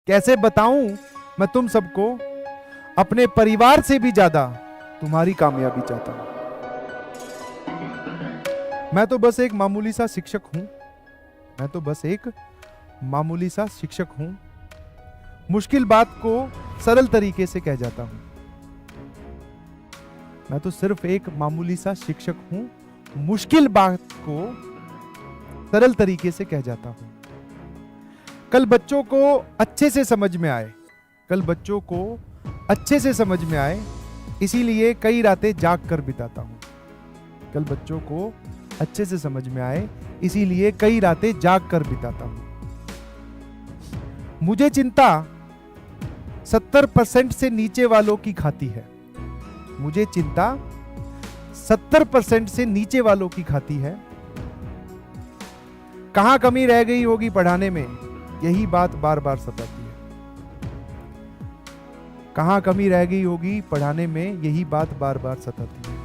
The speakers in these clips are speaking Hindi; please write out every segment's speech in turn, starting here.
कैसे बताऊं मैं तुम सबको, अपने परिवार से भी ज्यादा तुम्हारी कामयाबी चाहता हूं। मैं तो बस एक मामूली सा शिक्षक हूं। मैं तो बस एक मामूली सा शिक्षक हूं। मुश्किल बात को सरल तरीके से कह जाता हूं। मैं तो सिर्फ एक मामूली सा शिक्षक हूं। मुश्किल बात को सरल तरीके से कह जाता हूं। कल बच्चों को अच्छे से समझ में आए, कल बच्चों को अच्छे से समझ में आए, इसीलिए कई रातें जाग कर बिताता हूं। कल बच्चों को अच्छे से समझ में आए, इसीलिए कई रातें जाग कर बिताता हूं। मुझे चिंता 70% से नीचे वालों की खाती है। मुझे चिंता 70% से नीचे वालों की खाती है। कहां कमी रह गई होगी पढ़ाने में, यही बात बार बार सताती है। कहां कमी रह गई होगी पढ़ाने में, यही बात बार बार सताती है।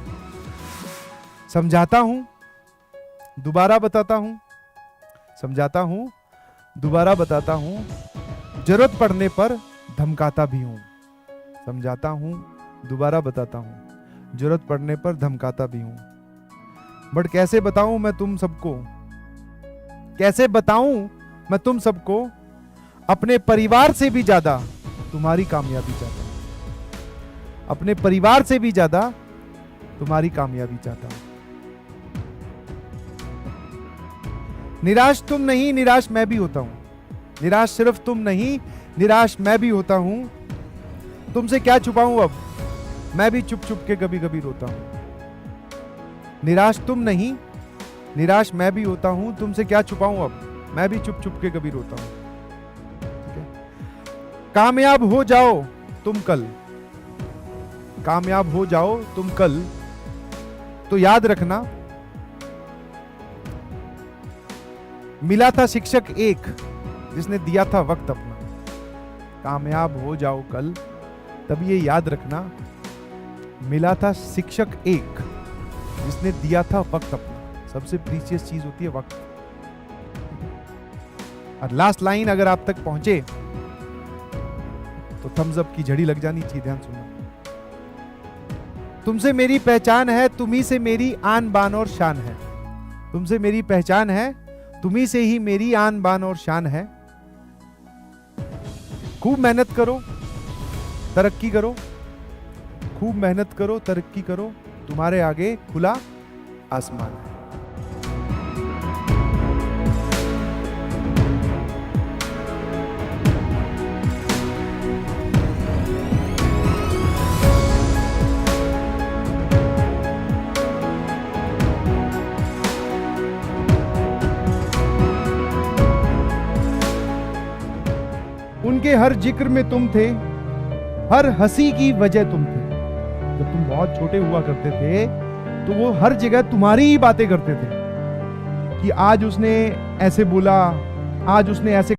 समझाता हूं, दोबारा बताता हूं, समझाता हूं, दोबारा बताता हूं, जरूरत पड़ने पर धमकाता भी हूं। समझाता हूं, दोबारा बताता हूं, जरूरत पड़ने पर धमकाता भी हूं। बट कैसे बताऊं मैं तुम सबको, कैसे बताऊं मैं तुम सबको, अपने परिवार से भी ज्यादा तुम्हारी कामयाबी चाहता हूं। अपने परिवार से भी ज्यादा तुम्हारी कामयाबी चाहता हूं। निराश तुम नहीं, निराश मैं भी होता हूं। निराश सिर्फ तुम नहीं, निराश मैं भी होता हूं। तुमसे क्या छुपाऊं अब, मैं भी चुप चुप के कभी कभी रोता हूं। निराश तुम नहीं, निराश मैं भी होता हूं। तुमसे क्या छुपाऊं अब, मैं भी चुप चुप के कभी रोता हूं। ठीक है? कामयाब हो जाओ तुम कल, कामयाब हो जाओ तुम कल, तो याद रखना मिला था शिक्षक एक जिसने दिया था वक्त अपना। कामयाब हो जाओ कल, तब ये याद रखना मिला था शिक्षक एक जिसने दिया था वक्त अपना। सबसे प्रीशियस चीज होती है वक्त। और लास्ट लाइन अगर आप तक पहुंचे तो थम्स अप की झड़ी लग जानी चाहिए। ध्यान सुनना। तुमसे मेरी पहचान है, तुम्ही से मेरी आन बान और शान है। तुमसे मेरी पहचान है, तुम्ही से ही मेरी आन बान और शान है। खूब मेहनत करो, तरक्की करो। खूब मेहनत करो, तरक्की करो। तुम्हारे आगे खुला आसमान है। उनके हर जिक्र में तुम थे, हर हंसी की वजह तुम थे। जब तुम बहुत छोटे हुआ करते थे तो वो हर जगह तुम्हारी ही बातें करते थे कि आज उसने ऐसे बोला, आज उसने ऐसे